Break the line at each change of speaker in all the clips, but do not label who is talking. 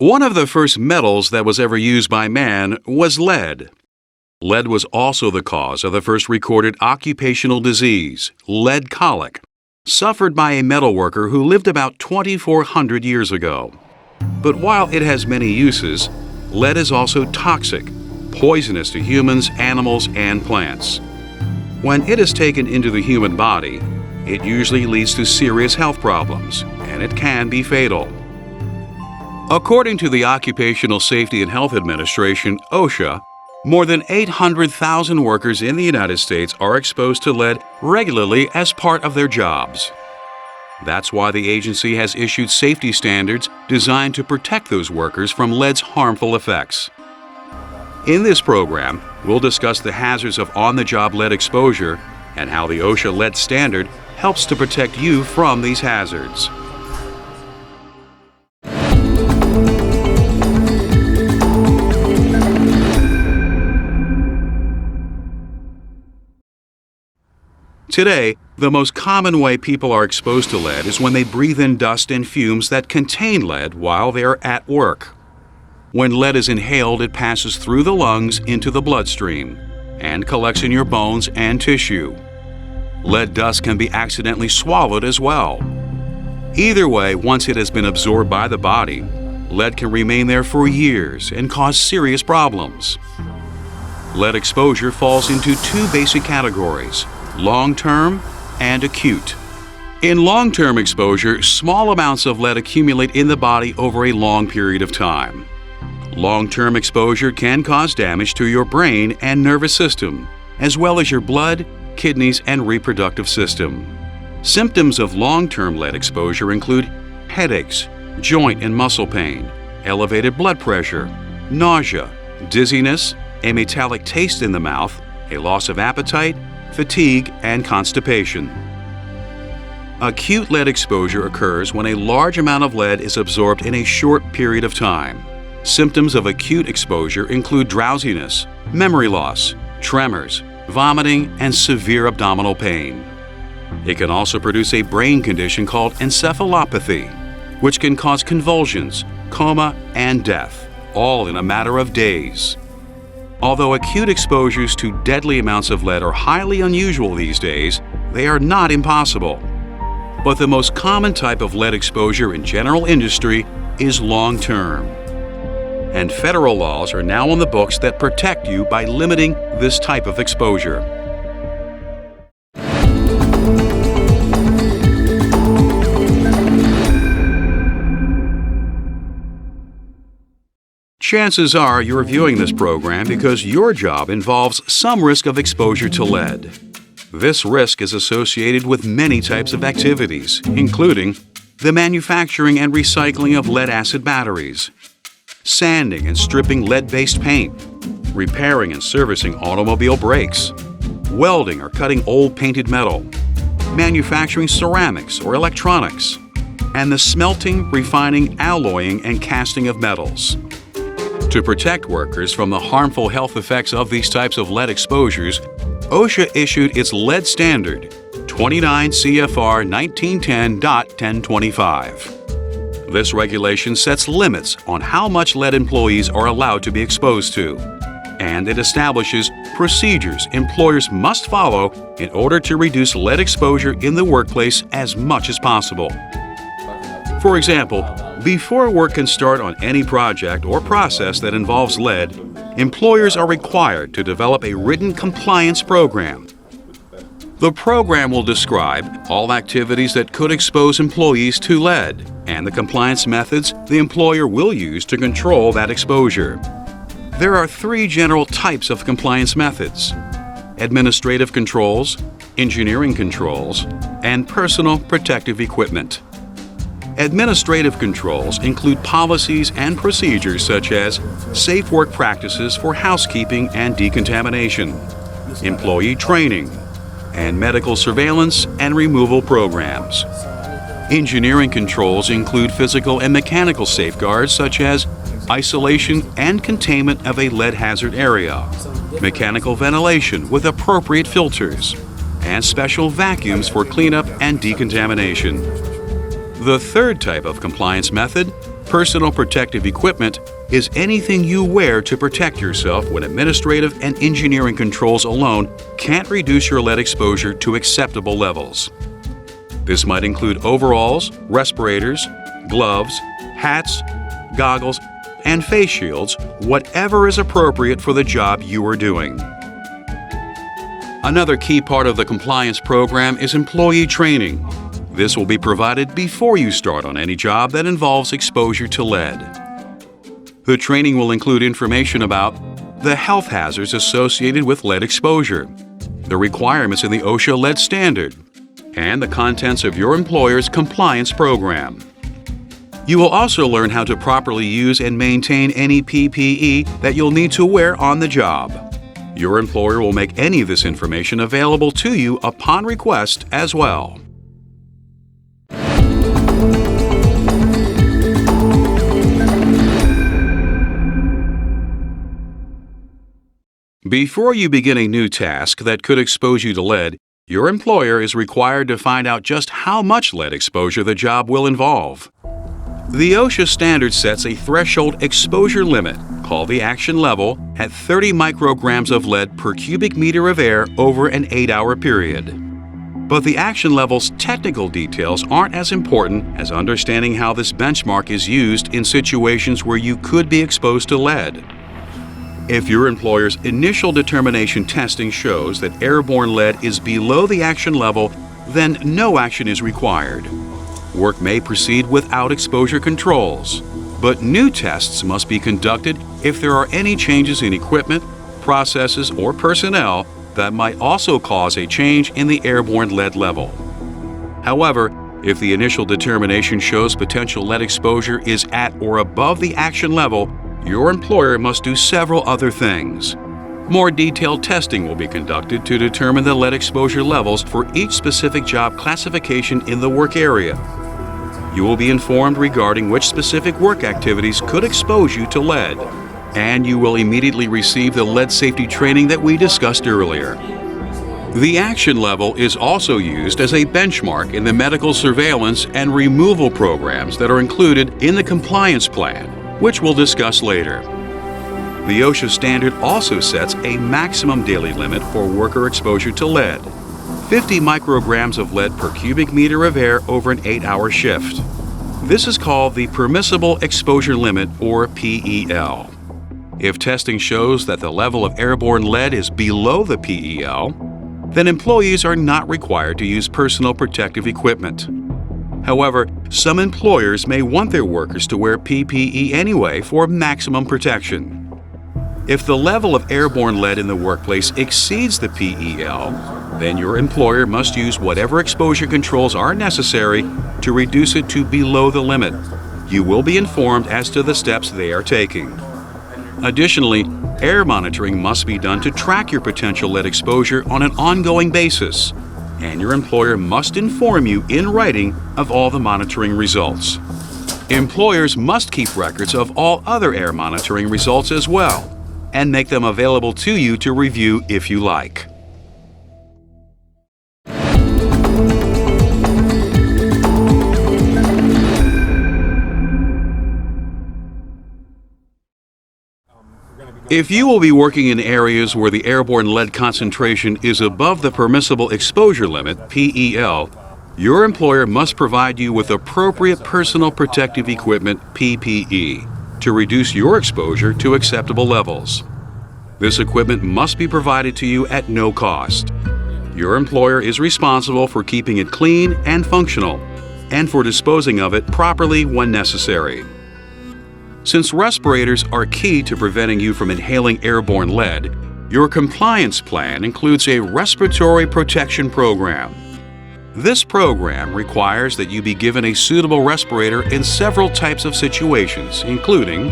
One of the first metals that was ever used by man was lead. Lead was also the cause of the first recorded occupational disease, lead colic, suffered by a metal worker who lived about 2,400 years ago. But while it has many uses, lead is also toxic, poisonous to humans, animals, and plants. When it is taken into the human body, it usually leads to serious health problems, and it can be fatal. According to the Occupational Safety and Health Administration, OSHA, more than 800,000 workers in the United States are exposed to lead regularly as part of their jobs. That's why the agency has issued safety standards designed to protect those workers from lead's harmful effects. In this program, we'll discuss the hazards of on-the-job lead exposure and how the OSHA lead standard helps to protect you from these hazards. Today, the most common way people are exposed to lead is when they breathe in dust and fumes that contain lead while they are at work. When lead is inhaled, it passes through the lungs into the bloodstream and collects in your bones and tissue. Lead dust can be accidentally swallowed as well. Either way, once it has been absorbed by the body, lead can remain there for years and cause serious problems. Lead exposure falls into two basic categories: long-term and acute. In long-term exposure, small amounts of lead accumulate in the body over a long period of time. Long-term exposure can cause damage to your brain and nervous system, as well as your blood, kidneys, and reproductive system. Symptoms of long-term lead exposure include headaches, joint and muscle pain, elevated blood pressure, nausea, dizziness, a metallic taste in the mouth, a loss of appetite, fatigue, and constipation. Acute lead exposure occurs when a large amount of lead is absorbed in a short period of time. Symptoms of acute exposure include drowsiness, memory loss, tremors, vomiting, and severe abdominal pain. It can also produce a brain condition called encephalopathy, which can cause convulsions, coma, and death, all in a matter of days. Although acute exposures to deadly amounts of lead are highly unusual these days, they are not impossible. But the most common type of lead exposure in general industry is long-term. And federal laws are now on the books that protect you by limiting this type of exposure. Chances are you're viewing this program because your job involves some risk of exposure to lead. This risk is associated with many types of activities, including the manufacturing and recycling of lead-acid batteries, sanding and stripping lead-based paint, repairing and servicing automobile brakes, welding or cutting old painted metal, manufacturing ceramics or electronics, and the smelting, refining, alloying, and casting of metals. To protect workers from the harmful health effects of these types of lead exposures, OSHA issued its lead standard, 29 CFR 1910.1025. This regulation sets limits on how much lead employees are allowed to be exposed to, and it establishes procedures employers must follow in order to reduce lead exposure in the workplace as much as possible. For example, before work can start on any project or process that involves lead, employers are required to develop a written compliance program. The program will describe all activities that could expose employees to lead and the compliance methods the employer will use to control that exposure. There are three general types of compliance methods: administrative controls, engineering controls, and personal protective equipment. Administrative controls include policies and procedures such as safe work practices for housekeeping and decontamination, employee training, and medical surveillance and removal programs. Engineering controls include physical and mechanical safeguards such as isolation and containment of a lead hazard area, mechanical ventilation with appropriate filters, and special vacuums for cleanup and decontamination. The third type of compliance method Personal protective equipment is anything you wear to protect yourself when administrative and engineering controls alone can't reduce your lead exposure to acceptable levels. This might include overalls, respirators, gloves, hats, goggles, and face shields, whatever is appropriate for the job you are doing. Another key part of the compliance program is employee training. This will be provided before you start on any job that involves exposure to lead. The training will include information about the health hazards associated with lead exposure, the requirements in the OSHA lead standard, and the contents of your employer's compliance program. You will also learn how to properly use and maintain any PPE that you'll need to wear on the job. Your employer will make any of this information available to you upon request as well. Before you begin a new task that could expose you to lead, your employer is required to find out just how much lead exposure the job will involve. The OSHA standard sets a threshold exposure limit, called the action level, at 30 micrograms of lead per cubic meter of air over an 8-hour period. But the action level's technical details aren't as important as understanding how this benchmark is used in situations where you could be exposed to lead. If your employer's initial determination testing shows that airborne lead is below the action level, then no action is required. Work may proceed without exposure controls, but new tests must be conducted if there are any changes in equipment, processes, or personnel that might also cause a change in the airborne lead level. However, if the initial determination shows potential lead exposure is at or above the action level, your employer must do several other things. More detailed testing will be conducted to determine the lead exposure levels for each specific job classification in the work area. You will be informed regarding which specific work activities could expose you to lead, and you will immediately receive the lead safety training that we discussed earlier. The action level is also used as a benchmark in the medical surveillance and removal programs that are included in the compliance plan, which we'll discuss later. The OSHA standard also sets a maximum daily limit for worker exposure to lead, 50 micrograms of lead per cubic meter of air over an 8-hour shift. This is called the Permissible Exposure Limit, or PEL. If testing shows that the level of airborne lead is below the PEL, then employees are not required to use personal protective equipment. However, some employers may want their workers to wear PPE anyway for maximum protection. If the level of airborne lead in the workplace exceeds the PEL, then your employer must use whatever exposure controls are necessary to reduce it to below the limit. You will be informed as to the steps they are taking. Additionally, air monitoring must be done to track your potential lead exposure on an ongoing basis, and your employer must inform you in writing of all the monitoring results. Employers must keep records of all other air monitoring results as well, and make them available to you to review if you like. If you will be working in areas where the airborne lead concentration is above the permissible exposure limit, PEL, your employer must provide you with appropriate personal protective equipment, PPE, to reduce your exposure to acceptable levels. This equipment must be provided to you at no cost. Your employer is responsible for keeping it clean and functional, and for disposing of it properly when necessary. Since respirators are key to preventing you from inhaling airborne lead, your compliance plan includes a respiratory protection program. This program requires that you be given a suitable respirator in several types of situations, including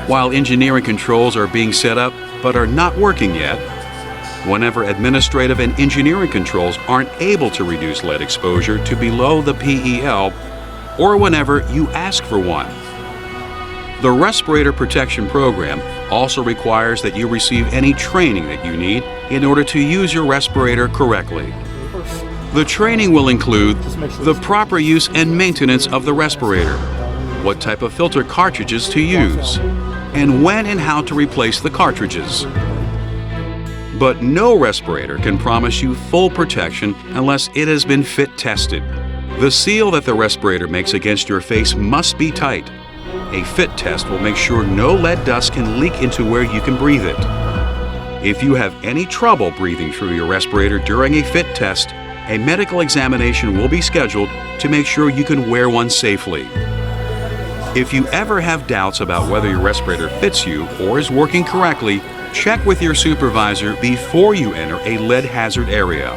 while engineering controls are being set up but are not working yet, whenever administrative and engineering controls aren't able to reduce lead exposure to below the PEL, or whenever you ask for one. The respirator protection program also requires that you receive any training that you need in order to use your respirator correctly. The training will include the proper use and maintenance of the respirator, what type of filter cartridges to use, and when and how to replace the cartridges. But no respirator can promise you full protection unless it has been fit tested. The seal that the respirator makes against your face must be tight. A fit test will make sure no lead dust can leak into where you can breathe it. If you have any trouble breathing through your respirator during a fit test, a medical examination will be scheduled to make sure you can wear one safely. If you ever have doubts about whether your respirator fits you or is working correctly, check with your supervisor before you enter a lead hazard area.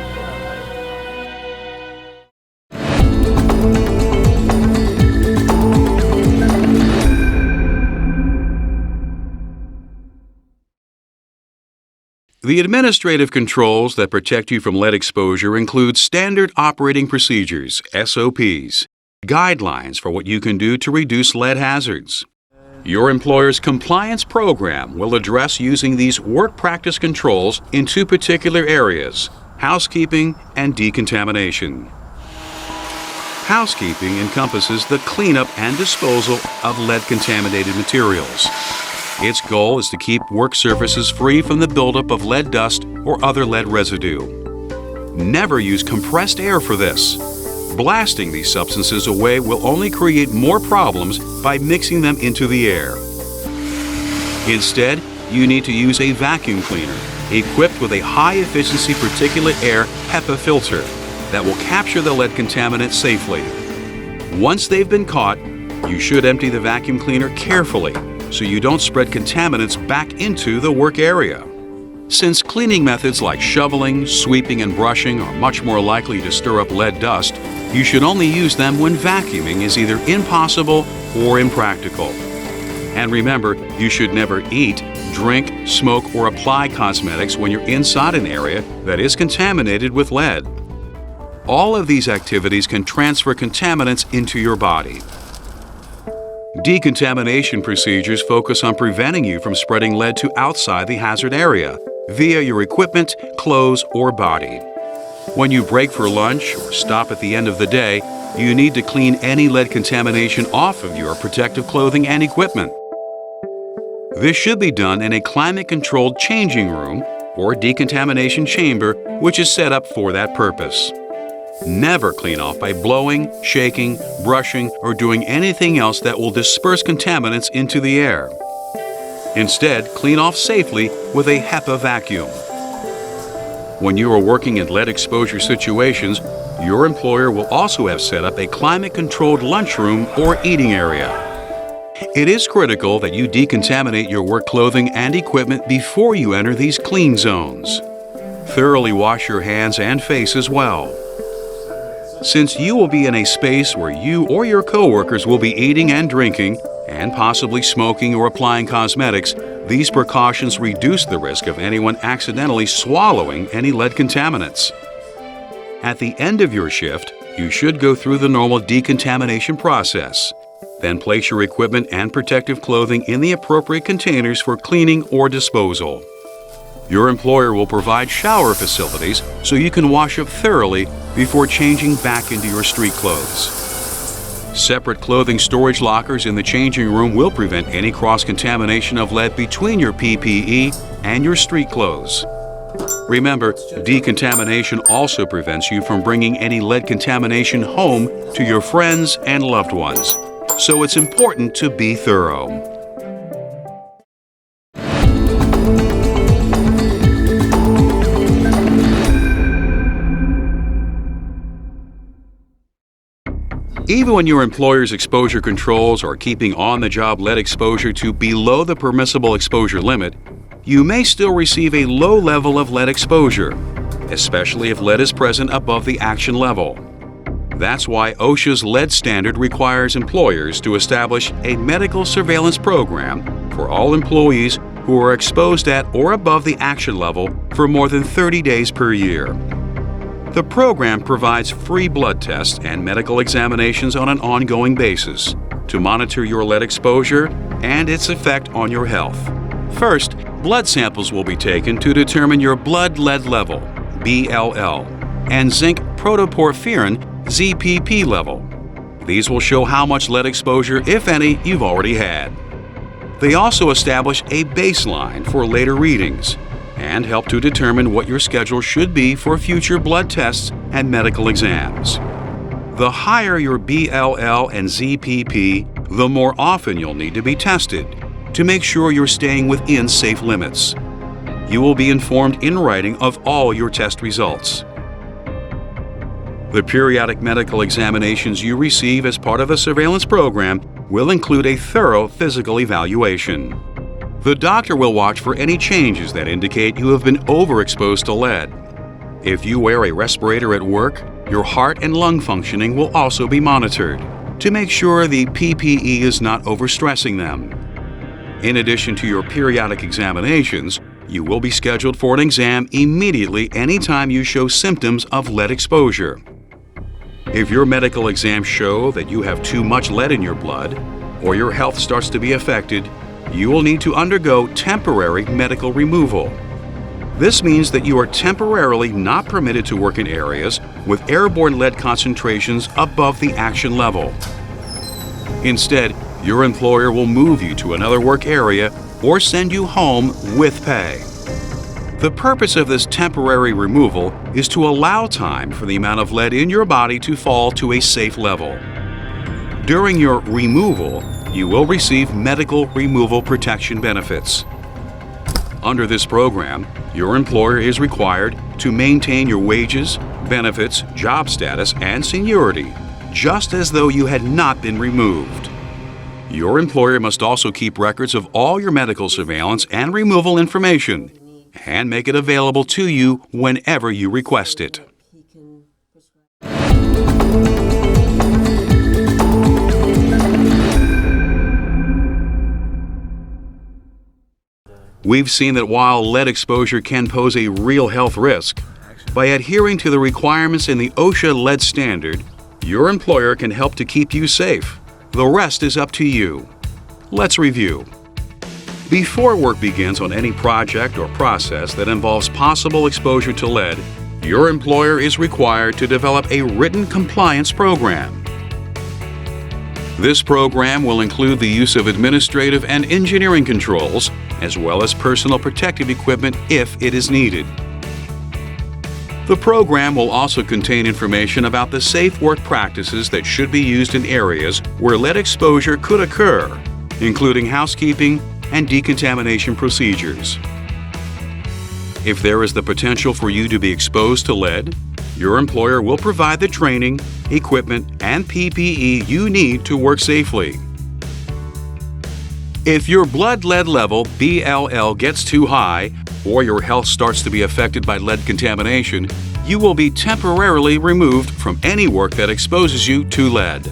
The administrative controls that protect you from lead exposure include standard operating procedures, SOPs, guidelines for what you can do to reduce lead hazards. Your employer's compliance program will address using these work practice controls in two particular areas: housekeeping and decontamination. Housekeeping encompasses the cleanup and disposal of lead-contaminated materials. Its goal is to keep work surfaces free from the buildup of lead dust or other lead residue. Never use compressed air for this. Blasting these substances away will only create more problems by mixing them into the air. Instead, you need to use a vacuum cleaner equipped with a high-efficiency particulate air HEPA filter that will capture the lead contaminant safely. Once they've been caught, you should empty the vacuum cleaner carefully so you don't spread contaminants back into the work area. Since cleaning methods like shoveling, sweeping, and brushing are much more likely to stir up lead dust, you should only use them when vacuuming is either impossible or impractical. And remember, you should never eat, drink, smoke, or apply cosmetics when you're inside an area that is contaminated with lead. All of these activities can transfer contaminants into your body. Decontamination procedures focus on preventing you from spreading lead to outside the hazard area via your equipment, clothes, or body. When you break for lunch or stop at the end of the day, you need to clean any lead contamination off of your protective clothing and equipment. This should be done in a climate-controlled changing room or decontamination chamber, which is set up for that purpose. Never clean off by blowing, shaking, brushing, or doing anything else that will disperse contaminants into the air. Instead, clean off safely with a HEPA vacuum. When you are working in lead exposure situations, your employer will also have set up a climate-controlled lunchroom or eating area. It is critical that you decontaminate your work clothing and equipment before you enter these clean zones. Thoroughly wash your hands and face as well. Since you will be in a space where you or your coworkers will be eating and drinking, and possibly smoking or applying cosmetics, these precautions reduce the risk of anyone accidentally swallowing any lead contaminants. At the end of your shift, you should go through the normal decontamination process. Then place your equipment and protective clothing in the appropriate containers for cleaning or disposal. Your employer will provide shower facilities so you can wash up thoroughly before changing back into your street clothes. Separate clothing storage lockers in the changing room will prevent any cross-contamination of lead between your PPE and your street clothes. Remember, decontamination also prevents you from bringing any lead contamination home to your friends and loved ones. So it's important to be thorough. Even when your employer's exposure controls are keeping on-the-job lead exposure to below the permissible exposure limit, you may still receive a low level of lead exposure, especially if lead is present above the action level. That's why OSHA's lead standard requires employers to establish a medical surveillance program for all employees who are exposed at or above the action level for more than 30 days per year. The program provides free blood tests and medical examinations on an ongoing basis to monitor your lead exposure and its effect on your health. First, blood samples will be taken to determine your blood lead level, BLL, and zinc protoporphyrin, ZPP level. These will show how much lead exposure, if any, you've already had. They also establish a baseline for later readings and help to determine what your schedule should be for future blood tests and medical exams. The higher your BLL and ZPP, the more often you'll need to be tested to make sure you're staying within safe limits. You will be informed in writing of all your test results. The periodic medical examinations you receive as part of a surveillance program will include a thorough physical evaluation. The doctor will watch for any changes that indicate you have been overexposed to lead. If you wear a respirator at work, your heart and lung functioning will also be monitored to make sure the PPE is not overstressing them. In addition to your periodic examinations, you will be scheduled for an exam immediately anytime you show symptoms of lead exposure. If your medical exams show that you have too much lead in your blood, or your health starts to be affected, you will need to undergo temporary medical removal. This means that you are temporarily not permitted to work in areas with airborne lead concentrations above the action level. Instead, your employer will move you to another work area or send you home with pay. The purpose of this temporary removal is to allow time for the amount of lead in your body to fall to a safe level. During your removal, you will receive medical removal protection benefits. Under this program, your employer is required to maintain your wages, benefits, job status, and seniority, just as though you had not been removed. Your employer must also keep records of all your medical surveillance and removal information and make it available to you whenever you request it. We've seen that while lead exposure can pose a real health risk, by adhering to the requirements in the OSHA lead standard, your employer can help to keep you safe. The rest is up to you. Let's review. Before work begins on any project or process that involves possible exposure to lead, your employer is required to develop a written compliance program. This program will include the use of administrative and engineering controls, as well as personal protective equipment if it is needed. The program will also contain information about the safe work practices that should be used in areas where lead exposure could occur, including housekeeping and decontamination procedures. If there is the potential for you to be exposed to lead, your employer will provide the training, equipment, and PPE you need to work safely. If your blood lead level, BLL, gets too high, or your health starts to be affected by lead contamination, you will be temporarily removed from any work that exposes you to lead.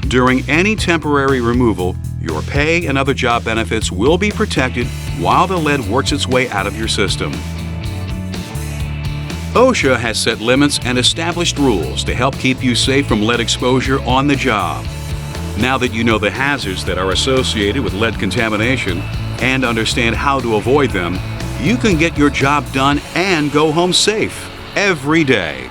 During any temporary removal, your pay and other job benefits will be protected while the lead works its way out of your system. OSHA has set limits and established rules to help keep you safe from lead exposure on the job. Now that you know the hazards that are associated with lead contamination and understand how to avoid them, you can get your job done and go home safe every day.